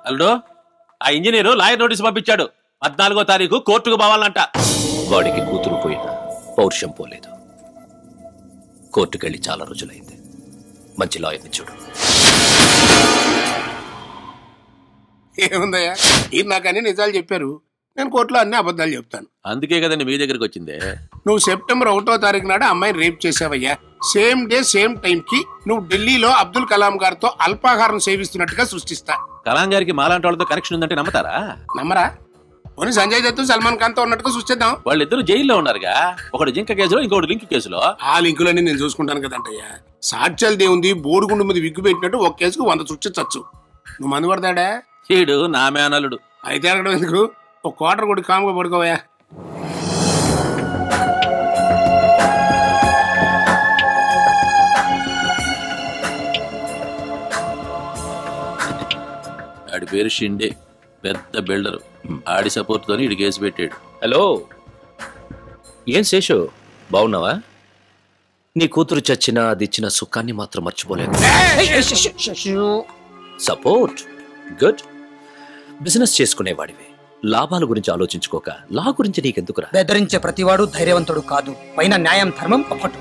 అల్లుడు, ఆ engineer lawyer notice పంపించాడు. 14వ తారీఖు కోర్టుకు పోవాలంట. వాడికి కూతురు పోయినా పౌరుషం పోలేదు. కోర్టుకెళ్ళి చాలా రోజులైంది. మంచి లాయర్ని చూడు. ఏముందయ్యా, ఇది నాకు అన్ని నిజాలు చెప్పారు. నేను కోర్టులో అన్ని అబద్ధాలు చెప్తాను. అందుకే కదండి మీ దగ్గరికి వచ్చిందే. నువ్వు సెప్టెంబర్ 1వ తారీఖు నాడు అమ్మాయిని రేప్ చేసావయ్యా. సేమ్ డే సేమ్ టైం కి నువ్వు ఢిల్లీలో అబ్దుల్ కలాం గారితో అల్పాహారం సేవిస్తున్నట్టుగా సృష్టిస్తా. కలాం గారికి మాలాంటి వాళ్ళతో కనెక్షన్ ఉందంటే నమ్మతారా? నమ్మరా? పోనీ సంజయ్ దత్ సల్మాన్ ఖాన్ తో ఉన్నట్టుగా సృష్టిద్దాం. వాళ్ళిద్దరు జైల్లో ఉన్నారుగా, ఒకటి జింక కేసులో ఇంకోటి లింక్ కేసులో. ఆ లింకులన్నీ నేను చూసుకుంటాను కదంటయ్యా. సాక్ష్యాలు దేవుంది, బోడుగుండు మీద విగ్గు పెట్టినట్టు ఒక కేసుకు 100 సృష్టించచ్చు. నువ్వు మందు పడతాడా? ఈడు నా మేనల్లుడు. అయితే అడగడం ఎందుకు, ఒక క్వార్టర్ కొట్టి కాముగా పడుకోవయా. ఆడి పేరు షిండే, పెద్ద బిల్డరు. ఆడి సపోర్ట్ తోని ఇడి కేసు పెట్టాడు. హలో, ఏం శేషు, బాగున్నావా? నీ కూతురు చచ్చినా అది ఇచ్చిన సుఖాన్ని మాత్రం మర్చిపోలేదు. Support good. బిజినెస్ చేసుకునేవాడివి, లాభాల గురించి ఆలోచించుకోక లా గురించి నీకెందుకురా? బెదిరించే ప్రతివాడు ధైర్యవంతుడు కాదు. పైన న్యాయం ధర్మం ఒక్కటి.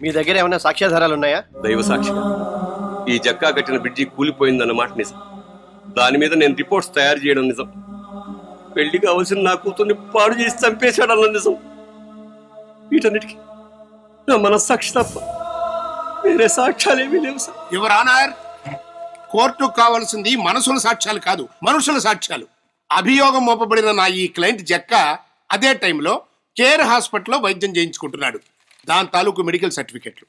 మీ దగ్గర ఏమైనా సాక్ష్యాధారాలు ఉన్నాయా? దైవ సాక్షిగా ఈ జక్కా కట్టిన బ్రిడ్జి కూలిపోయిందన్నమాట నిజం. దాని మీద నేను రిపోర్ట్స్ తయారు చేయడం నిజం. పెళ్లి కావాల్సిన నా కూతుర్ని పాడు చేసి చంపేశాడన్న నిజం. వీటన్నిటికీ నా మనస్సాక్షి తప్ప వేరే సాక్ష్యాలేమీ లేవు సార్. యువర్ ఆనర్, కోర్టుకు కావాల్సింది మనసుల సాక్ష్యాలు కాదు, మనుషుల సాక్ష్యాలు. అభియోగం మోపబడిన నా ఈ క్లయింట్ జక్క అదే టైంలో కేర్ హాస్పిటల్లో వైద్యం చేయించుకుంటున్నాడు. దాని తాలూకు మెడికల్ సర్టిఫికెట్లు.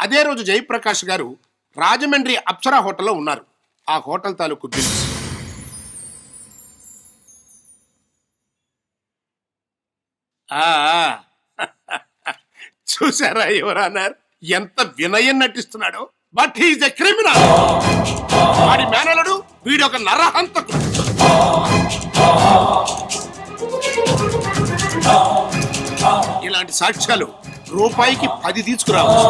అదే రోజు జయప్రకాష్ గారు రాజమండ్రి అప్సరా హోటల్లో ఉన్నారు. ఆ హోటల్ తాలూకు బిల్స్. చూసారా యువర్ ఆనర్, ఎంత వినయం నటిస్తున్నాడో. But he is a criminal. వాడి మేనలుడు, వీడొక నరహంతకుడు. ఇలాంటి సాక్ష్యాలు రూపాయికి 10 తీసుకురావచ్చు.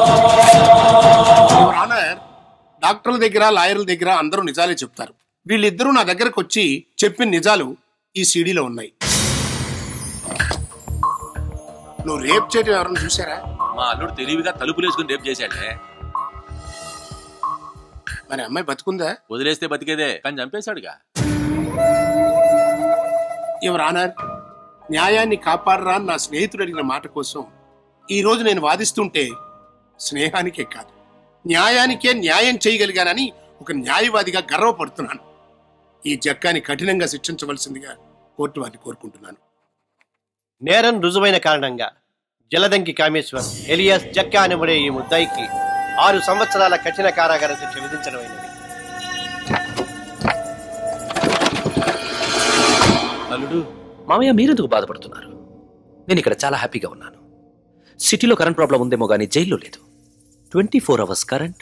యువర్ ఆనర్, డాక్టర్ల దగ్గర, లాయర్ల దగ్గర అందరూ నిజాలే చెప్తారు. వీళ్ళిద్దరూ నా దగ్గరకు వచ్చి చెప్పిన నిజాలు ఈ సీడీలో ఉన్నాయి. నువ్వు రేప్ చేయడం ఎవరన్నా చూసారా? మా అల్లుడు తెలివిగా తలుపులేసుకుని రేపు చేశాడే. మరి అమ్మాయి బతుకుందా? వదిలేస్తే బతికేదే, కానీ చంపేశాడుగా. యువర్ ఆనర్, న్యాయాన్ని కాపాడరా అని నా స్నేహితుడు అడిగిన మాట కోసం ఈ రోజు నేను వాదిస్తుంటే స్నేహానికే కాదు, న్యాయానికే న్యాయం చేయగలిగానని ఒక న్యాయవాదిగా గర్వపడుతున్నాను. ఈ జక్కాని కఠినంగా శిక్షించవలసిందిగా కోర్టు వారిని కోరుకుంటున్నాను. నేరం రుజువైన కారణంగా జలదంకి కామేశ్వర్ ఎలియాస్ జక్కా అనబడే ఈ ముద్దాయికి 6 సంవత్సరాల కఠిన కారాగార శిక్ష విధించడమైనది. అల్లుడు, మామయ్య, మీరెందుకు బాధపడుతున్నారు? నేను ఇక్కడ చాలా హ్యాపీగా ఉన్నాను. సిటీలో కరెంట్ ప్రాబ్లం ఉందేమో కానీ జైల్లో లేదు. 24 hours కరెంట్,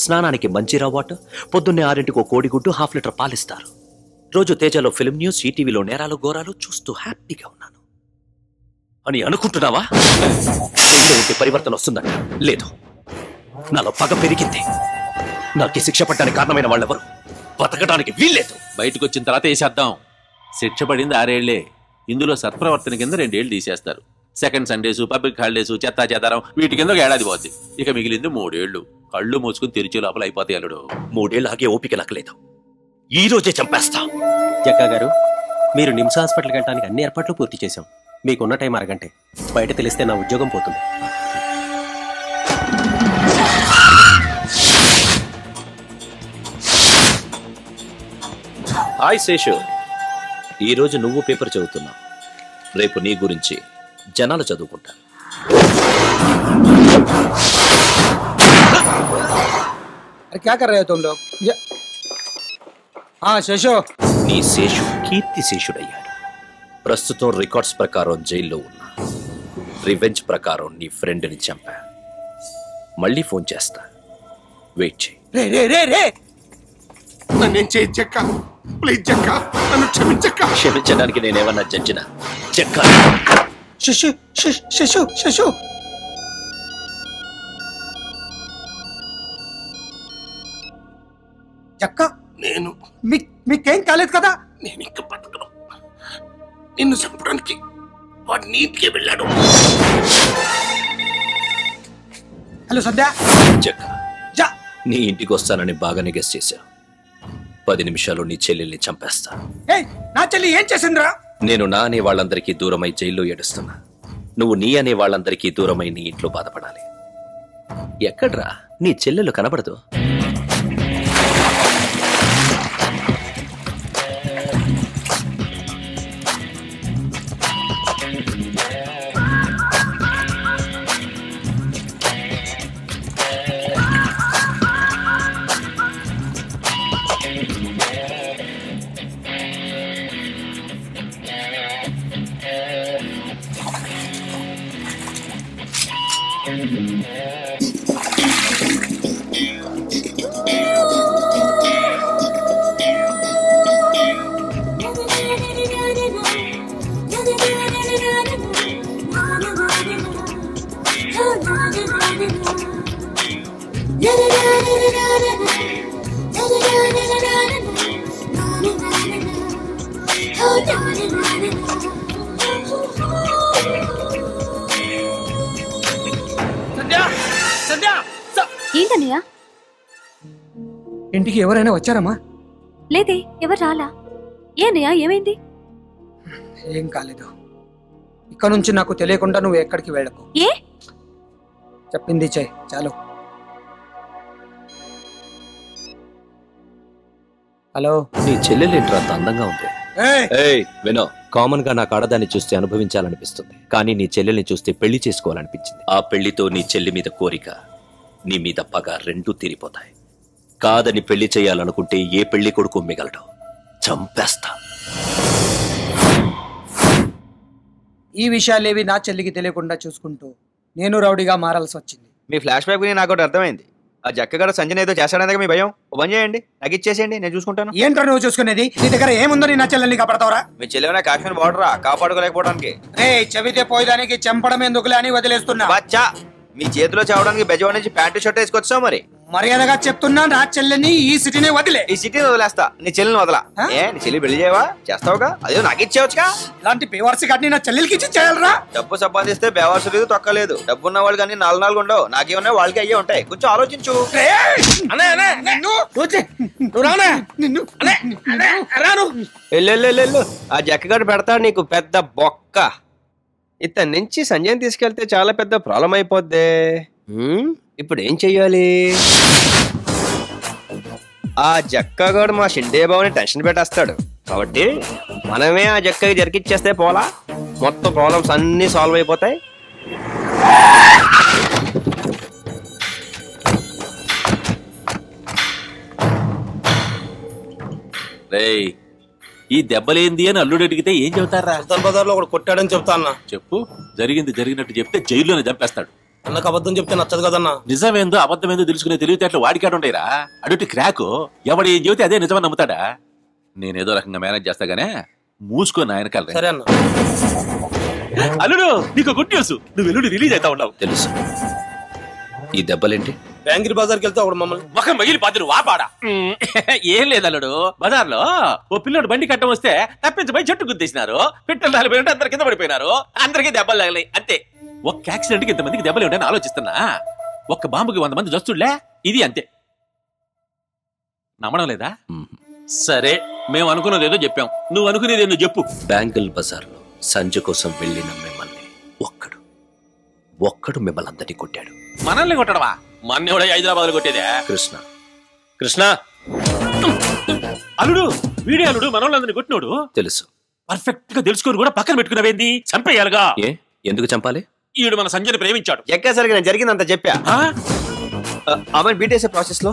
స్నానానికి మంజీరా వాటర్, పొద్దున్నే 6ంటికి ఒక కోడిగుడ్డు, 1/2 లీటర్ పాలిస్తారు. రోజు తేజాలో ఫిల్మ్ న్యూస్, ఈటీవీలో నేరాలు ఘోరాలు చూస్తూ హ్యాపీగా ఉన్నాను అని అనుకుంటున్నావా? జైల్లో ఉంటే పరివర్తన వస్తుందంట. లేదు, నాలో పగ పెరిగింది. నాకు శిక్ష పడ్డానికి కారణమైన వాళ్ళెవరు బతకడానికి వీల్లేదు. బయటకు వచ్చిన తర్వాత వేసేద్దాం. శిక్ష పడింది 6 ఏళ్లే. ఇందులో సత్ప్రవర్తన కింద 2 ఏళ్ళు తీసేస్తారు. సెకండ్ సండేస్, పబ్లిక్ హాలిడేస్, చెత్తా చెదారం, వీటి కింద 1 ఏడాది పోద్ది. ఇక మిగిలింది 3 ఏళ్లు. కళ్ళు మూసుకుని తెరిచే లోపల అయిపోతాయి అల్లుడు. 3 ఏళ్ళు ఆగే ఓపిక నాకు లేదు. ఈ రోజే చంపేస్తా. జక్కా గారు, మీరు నిమ్స్ హాస్పిటల్కి వెళ్ళడానికి అన్ని ఏర్పాట్లు పూర్తి చేశాం. మీకున్న టైం 1 గంటే. బయట తెలిస్తే నా ఉద్యోగం పోతుంది. హాయ్ శేషు, ఈరోజు నువ్వు పేపర్ చదువుతున్నావు. రేపు నీ గురించి జనాలు చదువుకుంటారు. क्या कर रहे हो तुम लोग? हाँ శేషు. నీ శేషు కీర్తి శేషుడయ్యాడు. ప్రస్తుతం రికార్డ్స్ ప్రకారం జైల్లో ఉన్నా. రివెంజ్ ప్రకారం నీ ఫ్రెండ్ని చంపా. మళ్ళీ ఫోన్ చేస్తా, వెయిట్ చేయి. రే రే రే రే నన్నేం చేయి జక్క, ప్లీజ్ జక్క, నన్ను క్షమించక్క. క్షమించడానికి నేనేమన్నా జడ్జినా? జక్క శిశు శిశు శిశు జక్క నేను మీకేం కాలేదు కదా? నేను ఇంకా బతకను. నిన్ను చంపడానికి వాడు నీటికి వెళ్ళాడు. హలో సంధ్య. జక్క, నీ ఇంటికి వస్తానని బాగానే గెస్ చేశా. 10 నిమిషాలు నీ చెల్లెల్ని చంపేస్తా. నా చెల్లి ఏం చేసిందిరా? నేను నా అనే వాళ్ళందరికీ దూరమై జైల్లో ఏడుస్తున్నా. నువ్వు నీ అనే వాళ్ళందరికీ దూరమై నీ ఇంట్లో బాధపడాలి. ఎక్కడ్రా నీ చెల్లెలు కనబడదు? ఏంటన్నయ్య? ఇంటికి ఎవరైనా వచ్చారమ్మా? లేదే, ఎవరు రాలా. ఏనయ్య, ఏమైంది? ఏం కాలేదు. ఇక్కడ నుంచి నాకు తెలియకుండా నువ్వు ఎక్కడికి వెళ్ళకు. ఏ? చెప్పింది చెయ్ చాలు. హలో, నీ చెల్లెలేంట్రా అంత అందంగా ఉంది? వినో, కామన్ గా నాకు ఆడదాన్ని చూస్తే అనుభవించాలనిపిస్తుంది, కానీ నీ చెల్లెల్ని చూస్తే పెళ్లి చేసుకోవాలనిపించింది. ఆ పెళ్లితో నీ చెల్లి మీద కోరిక, నీ మీద పగ రెండూ తీరిపోతాయి. కాదని పెళ్లి చేయాలనుకుంటే ఏ పెళ్లి కొడుకు మిగలడు. చంపేస్తా. ఈ విషయాలేవి నా చెల్లికి తెలియకుండా చూసుకుంటూ నేను రౌడీగా మారాల్సి వచ్చింది. మీ ఫ్లాష్ బ్యాక్ నాకు ఒకటి అర్థమైంది. ఆ జక్కగారు సంజయ్ ఏదో చేశాడనేది మీ భయం. ఓ పని చేయండి, నాకు ఇచ్చేసేయండి, నేను చూసుకుంటాను. ఏంటో నువ్వు చూసుకునేది? నీ దగ్గర ఏముందని నా చెల్లెల్ని కాపాడతావరా? మీ చెల్లెమైనా కాశ్మీర్ బార్డరా కాపాడుకోలేకపోవడానికి? చెబితే పోయేదానికి చంపడం ఎందుకులే అని వదిలేస్తున్నా. బచ్చా, మీ చేతిలో చావడానికి బెజవాడ నుంచి ప్యాంటు షర్ట్ వేసుకొచ్చా. మరి మర్యాదగా చెప్తున్నా, నా చెల్లెని ఈ సిటీనే వదిలే. ఈ సిటీని వదిలేస్తా, నీ చెల్లిని వదలా. నీ చెల్లి పెళ్లి చేయవా? చేస్తావుగా, అదే నాకు ఇచ్చేవచ్చుగా. ఇలాంటి బేవర్సి గాడిని నా చెల్లెలకి ఇచ్చి చేయాలరా? డబ్బు సంపాదిస్తే బేవర్సు లేదు, తొక్కలేదు. డబ్బు ఉన్న వాళ్ళు కానీ 4 ఉండవు. నాకేమన్నా వాళ్ళకి అయ్యే ఉంటాయి. కొంచెం ఆలోచించు. వెళ్ళు, ఆ జక్కగాడు పెడతాడు నీకు పెద్ద బొక్క. ఇతని నుంచి సంజయ్ తీసుకెళ్తే చాలా పెద్ద ప్రాబ్లం అయిపోద్ది. ఇప్పుడు ఏం చెయ్యాలి? ఆ జక్కగాడు మా షిండే బాబుని టెన్షన్ పెట్టేస్తాడు. కాబట్టి మనమే ఆ జక్కకి జరికిచ్చేస్తే పోలా, మొత్తం ప్రాబ్లమ్స్ అన్ని సాల్వ్ అయిపోతాయి. రేయ్, ఈ దెబ్బలేంది అని అల్లుడు అడిగితే ఏం చెబుతారా? బజార్లో ఒకడు కొట్టాడని చెప్తా అన్న. చెప్పు, జరిగింది జరిగినట్టు చెప్తే జైల్లోనే చంపేస్తాడు. అన్నకు అబద్ధం చెప్తే నచ్చదు కదన్నా. నిజమేందో అబద్ధమేందో తెలుసుకునే తెలివితేటలు వాడికాడుండేరా. అడుటి క్రాకు ఎవడు ఏం చెబితే అదే నిజమని నమ్ముతాడా? నేనేదో రకంగా మేనేజ్ చేస్తాగానే మూసుకొని ఆయన కలరా. సరే అన్న. అల్లుడు, నీకు గుడ్ న్యూస్, నువ్వు ఎల్లుండి రిలీజ్ అవుతా ఉన్నావు. తెలుసు. ఈ దెబ్బలేంటి? బ్యాంగిరి బజార్కి వెళ్తే ఒకడు మమ్మల్ని ముఖం పగిలి పాదురు వాపాడా. ఏం లేదు అల్లుడు, బజార్లో ఓ పిల్లడు బండి కట్టం వస్తే తప్పించబోయి చెట్టు గుద్దేసినారు. పిట్టలు 40 అందరు కింద పడిపోయినారు. అందరికీ దెబ్బలు తగిలాయి అంతే. ఒక్క యాక్సిడెంట్ కి ఇంతమందికి దెబ్బలు ఉంటాయని ఆలోచిస్తున్నా. ఒక్క బాంబుకి 100 మంది జస్తుళ్లే. ఇది అంతే. నమ్మడం లేదా? సరే, మేము అనుకున్నది ఏదో చెప్పాం, నువ్వు అనుకునేది ఏదో చెప్పు. బ్యాంగిల్ బజార్లో సంజ కోసం వెళ్ళిన మిమ్మల్ని ఒక్కడు మిమ్మల్ని అందరినీ కొట్టాడు. మనల్ని కొట్టడవా? మన్నెవడ హైదరాబాద్ లో కొట్టేదే కృష్ణ. అల్లుడు, వీడే అల్లుడు మనోళ్ళందరినీ కొట్టినోడు. తెలుసు. పర్ఫెక్ట్ గా తెలుసుకొని కూడా పక్కన పెట్టుకున్నావేంది? చంపేయాలిగా. ఎందుకు చంపాలి? ఈడు మన సంజయ్ని ప్రేమించాడు. ఎక్కసరిగా నేను జరిగిందంత చెప్పా. ఆమె బీటేసే ప్రాసెస్ లో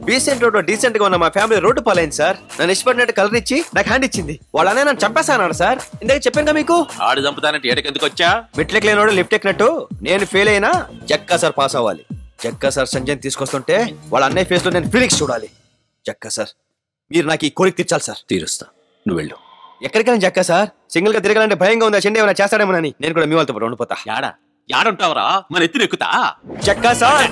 డీసెంట్ రోడ్ డీసెంట్ గా ఉన్న మా ఫ్యామిలీ రోడ్డు పాలైంది సార్. నన్ను ఇష్టపడినట్టు కలర్ ఇచ్చి నాకు హ్యాండ్ ఇచ్చింది. వాళ్ళనే నన్ను చంపేస్తాను సార్. ఇందాక చెప్పాను మీకు. ఆడు చంపుతానంటే ఏటకెందుకు వచ్చా? మెట్లెక్ లేనోడు లిఫ్ట్ ఎక్కినట్టు నేను ఫెయిల్ అయినా జక్కా సార్ పాస్ అవ్వాలి. జక్కా సార్ సంజయ్ తీసుకొస్తుంటే వాళ్ళ అన్నయ్య ఫేస్ లో నేను ఫీలింగ్స్ చూడాలి. జక్కా సార్, మీరు నాకు ఈ కోరిక తీర్చాలి సార్. తీరుస్తా, నువ్వు వెళ్ళు. ఎక్కడికి వెళ్ళి జక్క సార్? సింగిల్ గా తిరగాలంటే భయంగా ఉందా? చెండి ఏమైనా చేస్తాడేమోనని నేను కూడా మీ వాళ్ళతో పాటు ఉండిపోతా. యాడంటావరా? మన ఎత్తున ఎక్కుతా జక్క సార్.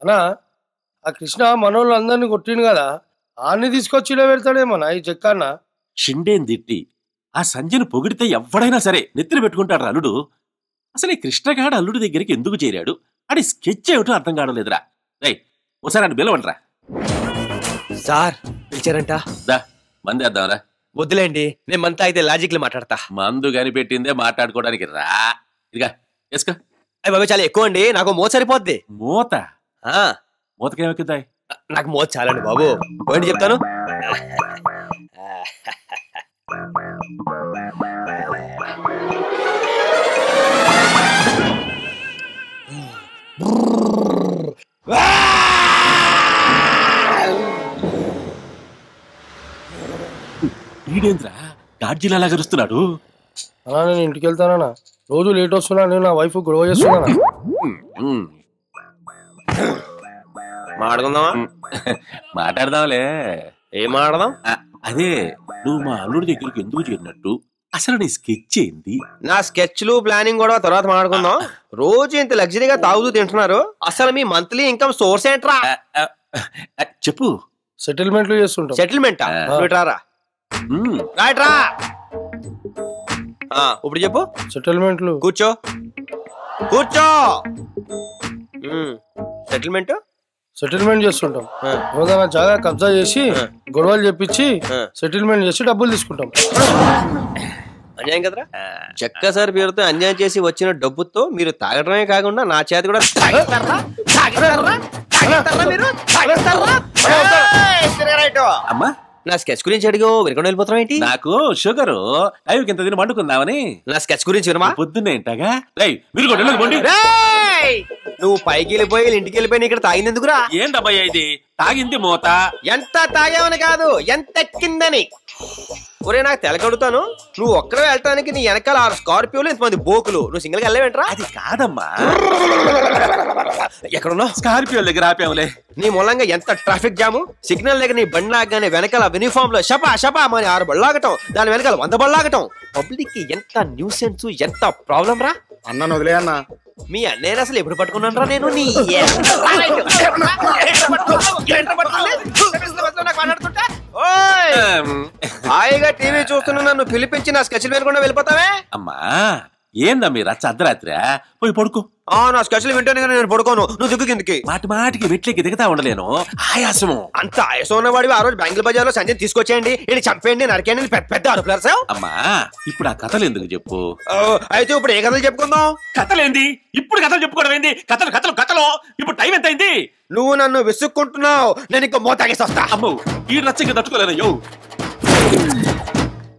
అన్నా ఆ కృష్ణ మనోళ్ళు అందరినీ కొట్టిండు కదా, ఆన్ని తీసుకొచ్చి ఇలా పెడతాడేమన్నా ఈ చెక్క అన్న. షిండేని తిట్టి ఆ సంజయ్ని పొగిడితే ఎవడైనా సరే నెత్తిన పెట్టుకుంటాడు అల్లుడు. అసలు ఈ కృష్ణగాడు అల్లుడి దగ్గరికి ఎందుకు చేరాడు? అది స్కెచ్ ఏమిటో అర్థం కావలేదురా. రై ఒకసారి అని పిలవండిరా. సార్ పిలిచారంట. దా మందేద్దాంరా. వద్దులేండి, నేను మంతా అయితే లాజిక్లు మాట్లాడతా. మందు కనిపెట్టిందే మాట్లాడుకోవడానికి రా. ఇదిగా వేసుకో. అయ్యి బాబు చాలా ఎక్కువ అండి, నాకు మోత సరిపోద్ది. మూత? మూతకేమొక్కిద్దాయి? నాకు మోత చాలండి బాబు. పోయింది చెప్తాను. ఈడేంద్రా గాడ్జిలా గరుస్తున్నాడు? అలా నేను ఇంటికి వెళ్తానా, రోజు లేట్ వస్తున్నా, నేను నా వైఫ్ గొడవ చేస్తున్నానా. మాట్లాడుకుందామా? మాట్లాడదాంలే. ఏం మాట్లాడదాం? అదే నువ్వు మా అల్లుడి దగ్గరికి ఎందుకు చేరినట్టు, అసలు నీ స్కెచ్ ఏంది? నా స్కెచ్లు ప్లానింగ్ కూడా తర్వాత మాట్లాడుకుందాం. రోజు ఇంత లగ్జరీగా తాగుతూ తింటున్నారు, అసలు మీ మంత్లీ ఇన్కమ్ సోర్స్ ఏంట్రా? చెప్పు. సెటిల్మెంట్లు చేస్తుంటాం. సెటిల్మెంటా? రారా రా. ఇప్పుడు చెప్పు. సెటిల్మెంట్లు. కూర్చో కూర్చో. సెటిల్మెంట్ సెటిల్మెంట్ చేస్తుంటాం. ఏదైనా జాగా కబ్జా చేసి గొడవలు చెప్పించి సెటిల్మెంట్ చేసి డబ్బులు తీసుకుంటాం. అన్యాయం కదరా? చెక్క సార్ పేరుతో అన్యాయం చేసి వచ్చిన డబ్బుతో మీరు తాగడమే కాకుండా నా చేతి కూడా అమ్మా నా స్కెచ్ గురించి అడిగో వినకుండా వెళ్ళిపోతాం ఏంటి? నాకు షుగరు టైంకి ఇంత తిని వండుకుందామని. నా స్కెచ్ గురించి వినమా? పొద్దున్నే ఇంటగా మీరు నువ్వు పైకి వెళ్ళిపోయి ఇంటికి వెళ్ళిపోయి ఇక్కడ తాగింది ఎందుకురా? ఏంటబ్బాయి ఇది? తాగింది మూత. ఎంత తాగావని కాదు, ఎంత ఎక్కిందని. ఒరే నాకు తెలకడుతాను, నువ్వు ఒక్కడే వెళ్ళటానికి నీ వెనకాల 6 స్కార్పియోలు ఇంతమంది బోకులు, నువ్వు సింగిల్ గా వెళ్ళవేంట్రా? అది కాదమ్మా. ఎక్కడున్నావు? స్కార్పియో దగ్గర ఆపాములే. నీ మూలంగా ఎంత ట్రాఫిక్ జాము. సిగ్నల్ దగ్గర నీ బండి లాగానే వెనకాల యూనిఫామ్ లో షపా షపా మరి 6 బళ్ళాగటం, దాని వెనకాల 100 బళ్ళాగటం. పబ్లిక్ కి ఎంత న్యూసెన్స్, ఎంత ప్రాబ్లం రా. అన్న వదిలే అన్న. మీ అన్నయ్య అసలు ఎప్పుడు పట్టుకున్నాను రా నేను? నీ హాయిగా టీవీ చూస్తున్నా నన్ను పిలిపించి నా స్కెచ్లు వినకుండా వెళ్ళిపోతావే? అమ్మా ఏందా మీరు అర్ధరాత్రా? పోయి పడుకో. నా స్కెచ్లు వింటేనే నేను పడుకోను, నువ్వు దిక్కు కిందకి. మాటి మాటికి వెట్లకి దిగుతా ఉండలేను, ఆయాసము. అంత ఆయాసం ఉన్నవాడివి ఆ రోజు బ్యాంకుల బజార్లో సంజయ్ తీసుకొచ్చేయండి, ఇది చంపేయండి, నరకేయండి, పెద్ద అరుపులారు సార్. అమ్మా ఇప్పుడు ఆ కథలు ఎందుకు చెప్పు? అయితే ఇప్పుడు ఏ కథలు చెప్పుకుందాం? కథలేంది ఇప్పుడు? కథలు చెప్పుకోవడం ఏంది? కథలు కథలు కథలు. ఇప్పుడు టైం ఎంత అయింది? నువ్వు నన్ను విసుక్కుంటున్నావు, నేను ఇంకా మోతాగేసి వస్తా. అమ్మో ఈ రచ్చకి తట్టుకోలేనయ్యో.